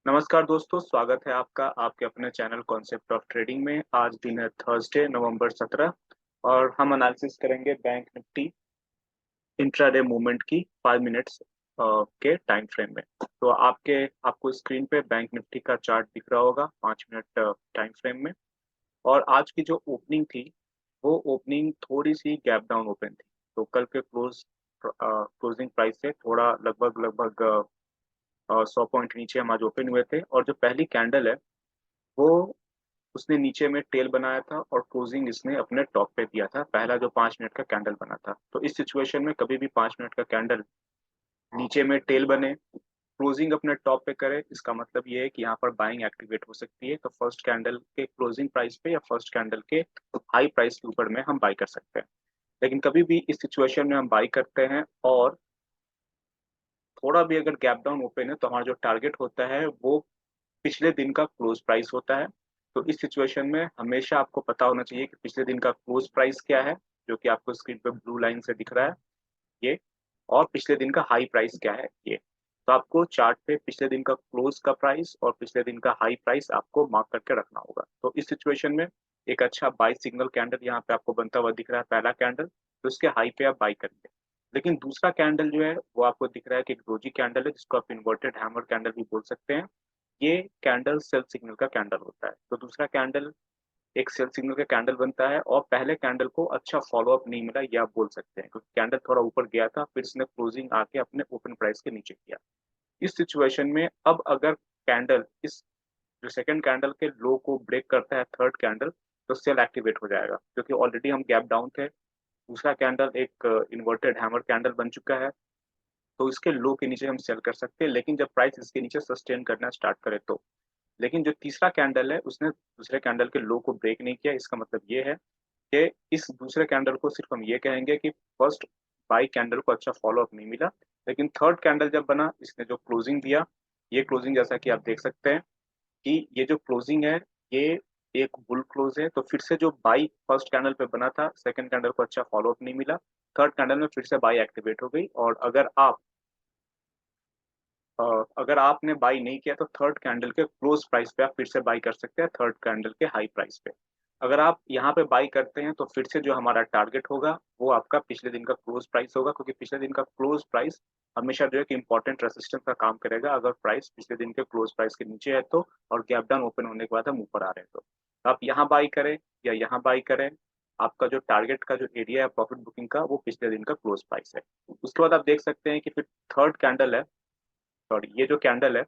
नमस्कार दोस्तों, स्वागत है आपका आपके अपने चैनल कॉन्सेप्ट ऑफ ट्रेडिंग में। आज दिन है थर्सडे नवंबर 17 और हम एनालिसिस करेंगे बैंक निफ्टी इंट्राडे मूवमेंट की 5 मिनट्स के टाइम फ्रेम में। तो आपको स्क्रीन पे बैंक निफ्टी का चार्ट दिख रहा होगा 5 मिनट टाइम फ्रेम में। और आज की जो ओपनिंग थी वो ओपनिंग थोड़ी सी गैप डाउन ओपन थी। तो कल के क्लोजिंग प्राइस से थोड़ा लगभग लगभग 100 पॉइंट नीचे हम आज ओपन हुए थे। और जो पहली कैंडल है वो उसने नीचे में टेल बनाया था और क्लोजिंग इसने अपने टॉप पे दिया था, पहला जो 5 मिनट का कैंडल बना था। तो इस सिचुएशन में कभी भी 5 मिनट का कैंडल नीचे में टेल बने, क्लोजिंग अपने टॉप पे करे, इसका मतलब ये है कि यहाँ पर बाइंग एक्टिवेट हो सकती है। तो फर्स्ट कैंडल के क्लोजिंग प्राइस पे या फर्स्ट कैंडल के हाई प्राइस के ऊपर में हम बाई कर सकते हैं। लेकिन कभी भी इस सिचुएशन में हम बाई करते हैं और थोड़ा भी अगर गैप डाउन ओपन है तो हमारा जो टारगेट होता है वो पिछले दिन का क्लोज प्राइस होता है। तो इस सिचुएशन में हमेशा आपको पता होना चाहिए कि पिछले दिन का क्लोज प्राइस क्या है, जो कि आपको स्क्रीन पे ब्लू लाइन से दिख रहा है ये, और पिछले दिन का हाई प्राइस क्या है ये। तो आपको चार्ट पे पिछले दिन का क्लोज का प्राइस और पिछले दिन का हाई प्राइस आपको मार्क करके रखना होगा। तो इस सिचुएशन में एक अच्छा बाई सिग्नल कैंडल यहाँ पे आपको बनता हुआ दिख रहा है, पहला कैंडल, तो इसके हाई पे आप बाई करेंगे। लेकिन दूसरा कैंडल जो है वो आपको दिख रहा है कि एक डोजी कैंडल है, जिसको आप इन्वर्टेड हैमर कैंडल भी बोल सकते हैं। ये कैंडल सेल सिग्नल का कैंडल होता है। तो दूसरा कैंडल एक सेल सिग्नल का कैंडल बनता है और पहले कैंडल को अच्छा फॉलो अप नहीं मिला, ये आप बोल सकते हैं, क्योंकि कैंडल थोड़ा ऊपर गया था फिर इसने क्लोजिंग आके अपने ओपन प्राइस के नीचे किया। इस सिचुएशन में अब अगर कैंडल इस जो सेकंड कैंडल के लो को ब्रेक करता है, थर्ड कैंडल, तो सेल एक्टिवेट हो जाएगा, क्योंकि ऑलरेडी हम गैप डाउन थे। दूसरा कैंडल एक इन्वर्टेड हैमर कैंडल बन चुका है, तो इसके लो के नीचे हम सेल कर सकते हैं, लेकिन जब प्राइस इसके नीचे सस्टेन करना स्टार्ट करे तो। लेकिन जो तीसरा कैंडल है उसने दूसरे कैंडल के लो को ब्रेक नहीं किया। इसका मतलब ये है कि इस दूसरे कैंडल को सिर्फ हम ये कहेंगे कि फर्स्ट बाई कैंडल को अच्छा फॉलो अप नहीं मिला। लेकिन थर्ड कैंडल जब बना, इसने जो क्लोजिंग दिया, ये क्लोजिंग जैसा कि आप देख सकते हैं कि ये जो क्लोजिंग है ये एक बुल क्लोज है। तो फिर से जो बाई फर्स्ट कैंडल पे बना था, सेकंड कैंडल को अच्छा फॉलो अप नहीं मिला, थर्ड कैंडल में फिर से बाई एक्टिवेट हो गई। और अगर आपने बाई नहीं किया तो थर्ड कैंडल के क्लोज प्राइस पे आप फिर से बाई कर सकते हैं, थर्ड कैंडल के हाई प्राइस पे। अगर आप यहाँ पे बाई करते हैं तो फिर से जो हमारा टारगेट होगा वो आपका पिछले दिन का क्लोज प्राइस होगा, क्योंकि पिछले दिन का क्लोज प्राइस हमेशा जो है कि इंपॉर्टेंट रेसिस्टेंस का काम करेगा अगर प्राइस पिछले दिन के क्लोज प्राइस के नीचे है तो, और गैप डाउन ओपन होने के बाद हम ऊपर आ रहे हैं तो आप यहाँ बाई करें या यहाँ बाई करें, आपका जो टारगेट का जो एरिया है प्रॉफिट बुकिंग का वो पिछले दिन का क्लोज प्राइस है। उसके बाद आप देख सकते हैं कि फिर थर्ड कैंडल है, सॉरी, ये जो कैंडल है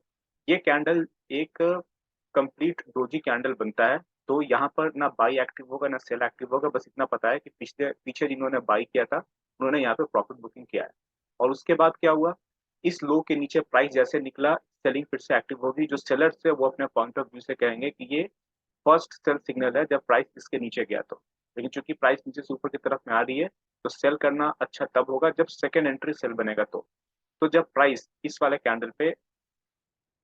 ये कैंडल एक कंप्लीट डोजी कैंडल बनता है। तो यहाँ पर ना बाई एक्टिव होगा ना सेल एक्टिव होगा, बस इतना पता है कि पिछले पीछे जिन्होंने बाई किया था उन्होंने यहाँ पे प्रॉफिट बुकिंग किया है। और उसके बाद क्या हुआ, इस लो के नीचे प्राइस जैसे निकला, सेलिंग फिर से एक्टिव होगी। जो सेलर्स है वो अपने पॉइंट ऑफ व्यू से कहेंगे कि ये फर्स्ट सेल सिग्नल है जब प्राइस इसके नीचे गया तो। लेकिन चूंकि प्राइस नीचे से ऊपर की तरफ में आ रही है तो सेल करना अच्छा तब होगा जब सेकेंड एंट्री सेल बनेगा तो जब प्राइस इस वाले कैंडल पे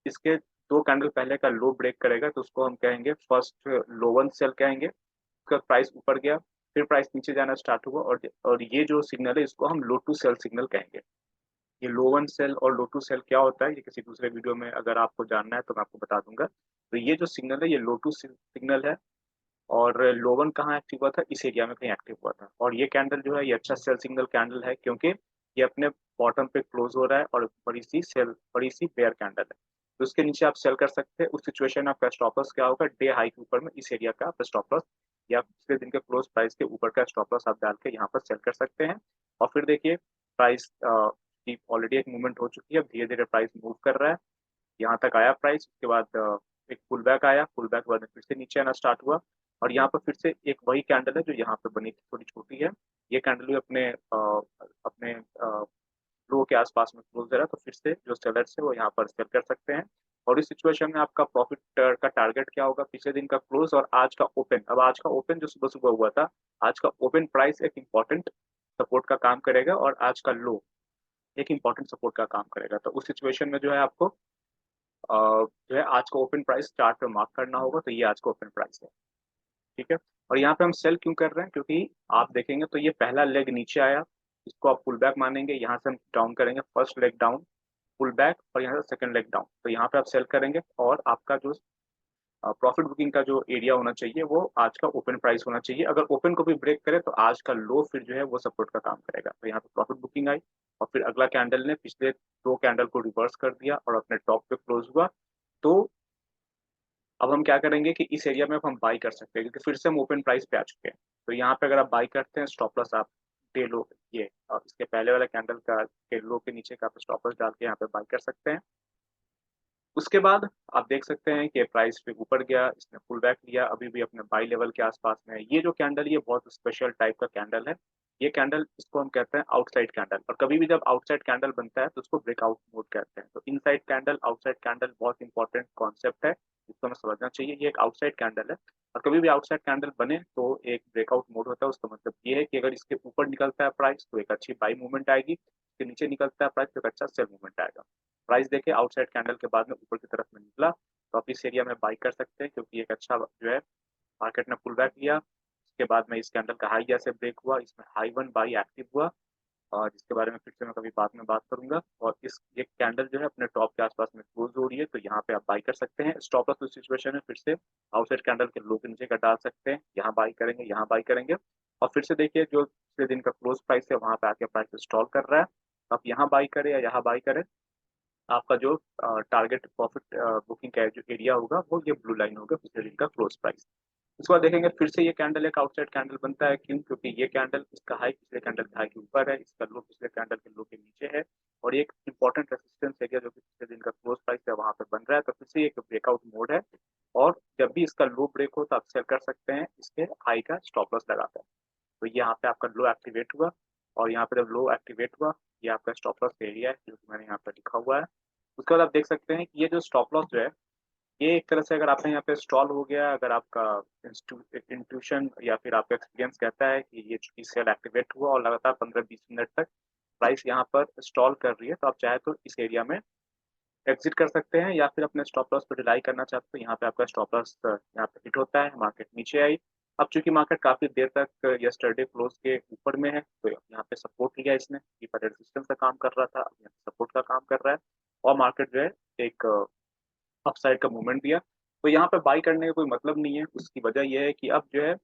इसके दो कैंडल पहले का लो ब्रेक करेगा तो उसको हम कहेंगे फर्स्ट लो वन सेल कहेंगे। उसका प्राइस ऊपर गया, फिर प्राइस नीचे जाना स्टार्ट हुआ, और ये जो सिग्नल है इसको हम लो टू सेल सिग्नल कहेंगे। ये लो वन सेल और लो टू सेल क्या होता है ये किसी दूसरे वीडियो में अगर आपको जानना है तो मैं आपको बता दूंगा। तो ये जो सिग्नल है ये लो टू सिग्नल है, और लो वन कहाँ एक्टिव हुआ था, इस एरिया में कहीं एक्टिव हुआ था। और ये कैंडल जो है ये अच्छा सेल सिग्नल कैंडल है, क्योंकि ये अपने बॉटम पे क्लोज हो रहा है और बड़ी सी बेयर कैंडल है। तो उसके नीचे आप सेल कर सकते हैं। उस सिचुएशन में आपका स्टॉप लॉस क्या होगा, डे हाई के ऊपर में इस एरिया का आप स्टॉप लॉस या पिछले दिन के क्लोज प्राइस के ऊपर का स्टॉप लॉस आप डाल के यहाँ पर सेल कर सकते हैं। और फिर देखिए प्राइस की ऑलरेडी एक मूवमेंट हो चुकी है, अब धीरे धीरे प्राइस मूव कर रहा है। यहाँ तक आया प्राइस, उसके बाद एक पुल बैक आया, पुल बैक के बाद में फिर से नीचे आना स्टार्ट हुआ। और यहाँ पर फिर से एक वही कैंडल है जो यहाँ पे बनी थी, थोड़ी छोटी है। ये कैंडल भी अपने लो के आसपास में क्लोज है, तो फिर से जो सेलर्स है वो यहाँ पर सेल कर सकते हैं। और इस सिचुएशन में आपका प्रॉफिट का टारगेट क्या होगा, पिछले दिन का क्लोज और आज का ओपन। अब आज का ओपन जो सुबह सुबह हुआ था, आज का ओपन प्राइस एक इंपॉर्टेंट सपोर्ट का काम करेगा और आज का लो एक इंपॉर्टेंट सपोर्ट का काम करेगा। तो उस सिचुएशन में जो है आपको जो है आज का ओपन प्राइस चार्ट पे मार्क करना होगा। तो ये आज का ओपन प्राइस है, ठीक है। और यहाँ पे हम सेल क्यों कर रहे हैं, क्योंकि आप देखेंगे तो ये पहला लेग नीचे आया, इसको आप पुल बैक मानेंगे, यहाँ से हम डाउन करेंगे first leg down. Pull back और यहाँ से सेकंड लेग डाउन, तो यहाँ पे आप सेल करेंगे और आपका जो प्रॉफिट बुकिंग का जो एरिया होना चाहिए वो आज का ओपन प्राइस होना चाहिए। अगर ओपन को भी ब्रेक करे तो आज का लो फिर जो है वो सपोर्ट का काम करेगा। तो यहाँ पे प्रॉफिट बुकिंग आई और फिर अगला कैंडल ने पिछले दो कैंडल को रिवर्स कर दिया और अपने टॉप पे क्लोज हुआ। तो अब हम क्या करेंगे कि इस एरिया में अब हम बाई कर सकते हैं क्योंकि फिर से हम ओपन प्राइस पे आ चुके हैं। तो यहाँ पे अगर आप बाई करते हैं स्टॉप लॉस आप डे लो ये और इसके पहले वाला कैंडल का के लो के नीचे का आप स्टॉप लॉस डाल के यहाँ पे बाई कर सकते हैं। उसके बाद आप देख सकते हैं कि प्राइस पे ऊपर गया, इसने पुल बैक लिया, अभी भी अपने बाई लेवल के आसपास में है। ये जो कैंडल ये बहुत स्पेशल टाइप का कैंडल है। ये कैंडल इसको हम कहते हैं आउटसाइड कैंडल, और कभी भी जब आउटसाइड कैंडल बनता है तो उसको ब्रेकआउट मोड कहते हैं। तो इनसाइड कैंडल आउटसाइड कैंडल बहुत इंपॉर्टेंट कॉन्सेप्ट है, इसको हमें समझना चाहिए। ये एक आउटसाइड कैंडल है और कभी भी आउटसाइड कैंडल बने तो एक ब्रेकआउट मोड होता है। उसका मतलब ये है कि अगर इसके ऊपर निकलता है प्राइस तो एक अच्छी बाई मूवमेंट आएगी, इसके नीचे निकलता है प्राइस तो एक अच्छा सेल मूवमेंट आएगा। प्राइस देखे आउटसाइड कैंडल के बाद में ऊपर की तरफ में निकला तो आप इस एरिया में बाई कर सकते हैं क्योंकि एक अच्छा जो है मार्केट ने पुल बैक लिया। उसके बाद में इस कैंडल का हाई जैसे ब्रेक हुआ, इसमें हाई वन बाई एक्टिव हुआ और जिसके बारे में फिर से मैं कभी बाद में बात करूंगा। और इस ये कैंडल जो है अपने टॉप के आसपास में क्लोज हो रही है तो यहाँ पे आप बाई कर सकते हैं। स्टॉप लॉस उस सिचुएशन में फिर से आउटसाइड कैंडल के लो के नीचे का डाल सकते हैं, यहाँ बाई करेंगे यहाँ बाई करेंगे। और फिर से देखिए जो पिछले दिन का क्लोज प्राइस है वहां पे आके प्राइस स्टॉल कर रहा है, तो आप यहाँ बाई करें या यहाँ बाई करें, आपका जो टारगेट प्रॉफिट बुकिंग का जो एरिया होगा वो ये ब्लू लाइन होगा पिछले दिन का क्लोज प्राइस। उसके बाद देखेंगे फिर से ये कैंडल एक आउटसाइड कैंडल बनता है, क्यों? क्योंकि ये कैंडल इसका हाई पिछले कैंडल के हाई के ऊपर है, इसका लो पिछले कैंडल के लो के नीचे है और ये एक इंपॉर्टेंट रेसिस्टेंस एरिया जो कि पिछले दिन का क्लोज प्राइस है वहां पे बन रहा है। तो फिर से एक ब्रेकआउट मोड है और जब भी इसका लो ब्रेक हो तो आप सेल कर सकते हैं इसके हाई का स्टॉप लॉस लगाकर। तो यहाँ पे आपका लो एक्टिवेट हुआ और यहाँ पे जब लो एक्टिवेट हुआ ये आपका स्टॉप लॉस एरिया है जो कि मैंने यहाँ पे लिखा हुआ है। उसके बाद आप देख सकते हैं कि ये जो स्टॉप लॉस जो है ये एक तरह से अगर आपने यहाँ पे स्टॉल हो गया, अगर आपका इंट्यूशन या फिर आपका एक्सपीरियंस कहता है कि ये चूंकि सेल एक्टिवेट हुआ और लगातार 15-20 मिनट तक प्राइस यहाँ पर स्टॉल कर रही है तो आप चाहे तो इस एरिया में एग्जिट कर सकते हैं या फिर अपने स्टॉप लॉस पर रिलाई करना चाहते हो। यहाँ पे आपका स्टॉप लॉस यहाँ पे हिट होता है, मार्केट नीचे आई। अब चूंकि मार्केट काफी देर तक यस्टरडे क्लोज के ऊपर में है तो यहाँ पे सपोर्ट लिया इसने, ये पहले रेजिस्टेंस का काम कर रहा था अब यहाँ सपोर्ट का काम कर रहा है और मार्केट जो है एक अपसाइड का मूवमेंट दिया। तो यहाँ पे बाई करने का कोई मतलब नहीं है, उसकी वजह यह है कि अब जो है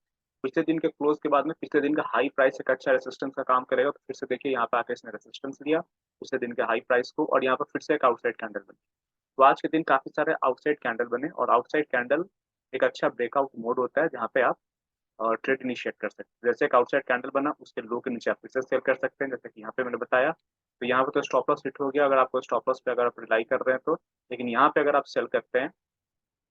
पिछले दिन के क्लोज के बाद में पिछले दिन का हाई प्राइस एक अच्छा रेसिस्टेंस का काम करेगा। तो फिर से देखिए यहाँ पे आके इसने रेसिस्टेंस लिया पिछले दिन के हाई प्राइस को और यहाँ पे फिर से एक आउटसाइड कैंडल बनी। तो आज के दिन काफी सारे आउटसाइड कैंडल बने और आउटसाइड कैंडल एक अच्छा ब्रेकआउट मोड होता है जहाँ पे आप ट्रेड इनिशिएट कर सकते हैं। जैसे एक आउटसाइड कैंडल बना उसके लो के नीचे आप फिर से सेल कर सकते हैं जैसे कि यहाँ पे मैंने बताया। तो यहाँ पे तो स्टॉप लॉस हिट हो गया अगर आपको स्टॉप लॉस पे अगर आप रिलाई कर रहे हैं तो, लेकिन यहाँ पे अगर आप सेल करते हैं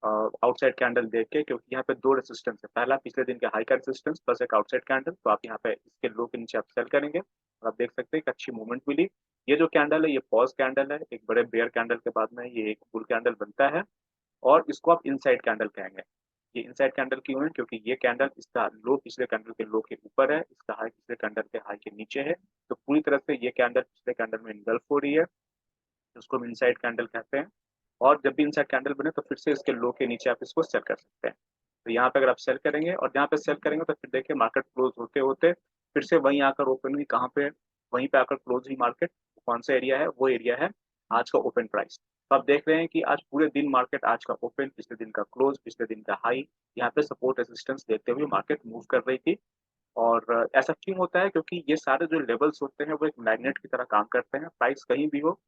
आउटसाइड कैंडल देख के, क्योंकि यहाँ पे दो रेसिस्टेंस है, पहला पिछले दिन के हाई का रेसिस्टेंस प्लस एक आउटसाइड कैंडल, तो आप यहाँ पे इसके लो के नीचे आप सेल करेंगे और आप देख सकते हैं एक अच्छी मूवमेंट मिली। ये जो कैंडल है ये पॉज कैंडल है, एक बड़े बेयर कैंडल के बाद में ये एक बुल कैंडल बनता है और इसको आप इनसाइड कैंडल कहेंगे। ये इनसाइड कैंडल क्यों है? क्योंकि ये कैंडल इसका लो पिछले कैंडल के लो के ऊपर है, इसका हाई पिछले कैंडल के हाई के नीचे है। तो पूरी तरह से ये कैंडल पिछले कैंडल में इनगल्फ हो रही है, उसको हम इनसाइड कैंडल कहते हैं। और जब भी इनसाइड कैंडल बने तो फिर से इसके लो के नीचे आप इसको सेल कर सकते हैं। तो यहाँ पे अगर आप सेल करेंगे और यहाँ पे सेल करेंगे तो फिर देखिए मार्केट क्लोज होते होते फिर से वहीं आकर ओपन हुई, कहाँ पे? वहीं पे आकर क्लोज हुई मार्केट। कौन सा एरिया है? वो एरिया है आज का ओपन प्राइस। तो आप देख रहे हैं कि आज पूरे दिन मार्केट आज का ओपन पिछले दिन का क्लोज पिछले दिन का हाई यहाँ पे सपोर्ट रेजिस्टेंस देते हुए मार्केट मूव कर रही थी। और ऐसा क्यों होता है? क्योंकि ये सारे जो लेवल्स होते हैं वो एक मैग्नेट की तरह काम करते हैं, प्राइस कहीं भी हो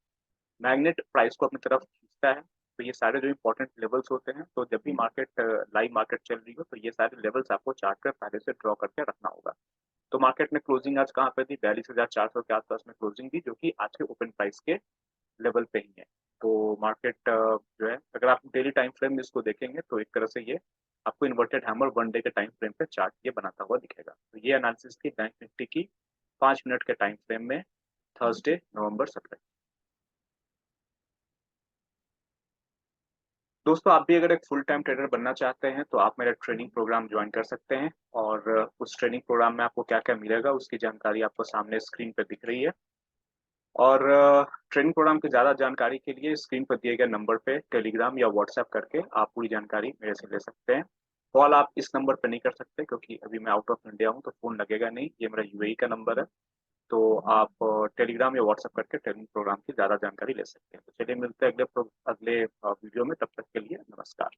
मैग्नेट प्राइस को अपनी तरफ खींचता है। तो ये सारे जो इंपॉर्टेंट लेवल्स होते हैं, तो जब भी मार्केट लाइव मार्केट चल रही हो तो ये सारे लेवल्स आपको चार्ट पर पहले से ड्रॉ करके रखना होगा। तो मार्केट में क्लोजिंग आज कहाँ पे थी? 42,400 के आसपास में क्लोजिंग थी जो कि आज के ओपन प्राइस के लेवल पे ही है। तो मार्केट जो है अगर आप डेली टाइम फ्रेम में इसको देखेंगे तो एक तरह से ये आपको इन्वर्टेड हैमर वन डे के टाइम फ्रेम पे चार्ट ये बनाता हुआ दिखेगा। तो ये एनालिसिस थी बैंक निफ्टी की 5 मिनट के टाइम फ्रेम में थर्सडे नवंबर 17। दोस्तों आप भी अगर एक फुल टाइम ट्रेडर बनना चाहते हैं तो आप मेरा ट्रेनिंग प्रोग्राम ज्वाइन कर सकते हैं और उस ट्रेनिंग प्रोग्राम में आपको क्या क्या मिलेगा उसकी जानकारी आपको सामने स्क्रीन पर दिख रही है। और ट्रेनिंग प्रोग्राम की ज़्यादा जानकारी के लिए स्क्रीन पर दिए गए नंबर पे टेलीग्राम या व्हाट्सएप करके आप पूरी जानकारी मेरे से ले सकते हैं। कॉल आप इस नंबर पर नहीं कर सकते क्योंकि अभी मैं आउट ऑफ इंडिया हूँ तो फ़ोन लगेगा नहीं, ये मेरा यूएई का नंबर है। तो आप टेलीग्राम या व्हाट्सएप करके ट्रेनिंग प्रोग्राम की ज़्यादा जानकारी ले सकते हैं। तो चलिए मिलते हैं अगले वीडियो में, तब तक के लिए नमस्कार।